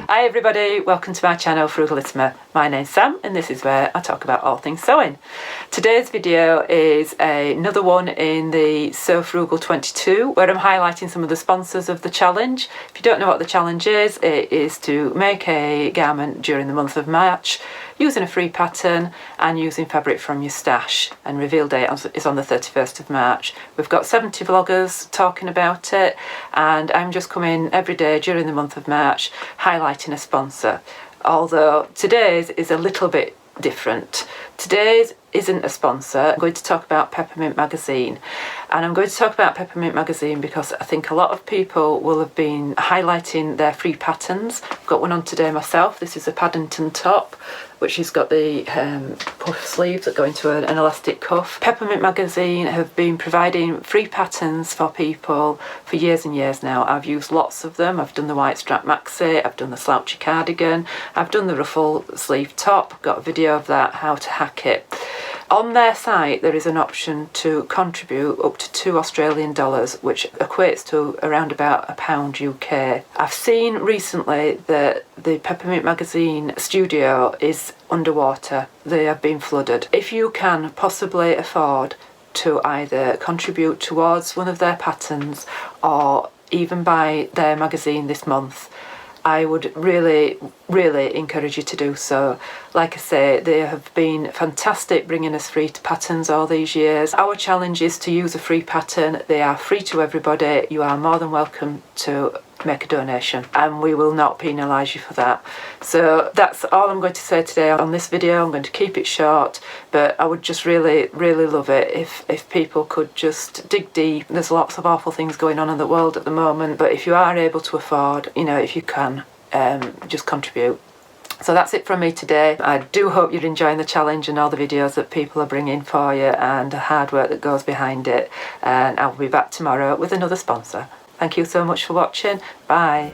Hi everybody, welcome to my channel Frugalisama. My name's Sam and this is where I talk about all things sewing. Today's video is another one in the Sew Frugal 22 where I'm highlighting some of the sponsors of the challenge. If you don't know what the challenge is, it is to make a garment during the month of March using a free pattern and using fabric from your stash, and reveal date is on the 31st of March. We've got 70 vloggers talking about it and I'm just coming every day during the month of March highlighting a sponsor. Although today's is a little bit different. Today's isn't a sponsor. I'm going to talk about Peppermint Magazine, and I'm going to talk about Peppermint Magazine because I think a lot of people will have been highlighting their free patterns. I've got one on today myself. This is a Paddington top which has got the puff sleeves that go into an elastic cuff. Peppermint Magazine have been providing free patterns for people for years and years now. I've used lots of them. I've done the white strap maxi, I've done the slouchy cardigan, I've done the ruffle sleeve top, got a video of that, how to hack it. On their site there is an option to contribute up to $2 which equates to around about £1 UK. I've seen recently that the Peppermint Magazine studio is underwater. They have been flooded. If you can possibly afford to either contribute towards one of their patterns or even buy their magazine this month, I would really encourage you to do so. Like I say, they have been fantastic bringing us free patterns all these years. Our challenge is to use a free pattern. They are free to everybody. You are more than welcome to make a donation and we will not penalise you for that. So that's all I'm going to say today on this video. I'm going to keep it short, but I would just really love it if people could just dig deep. There's lots of awful things going on in the world at the moment, but if you are able to afford, you know, if you can, just contribute. So that's it from me today. I do hope you're enjoying the challenge and all the videos that people are bringing for you and the hard work that goes behind it, and I'll be back tomorrow with another sponsor. Thank you so much for watching. Bye.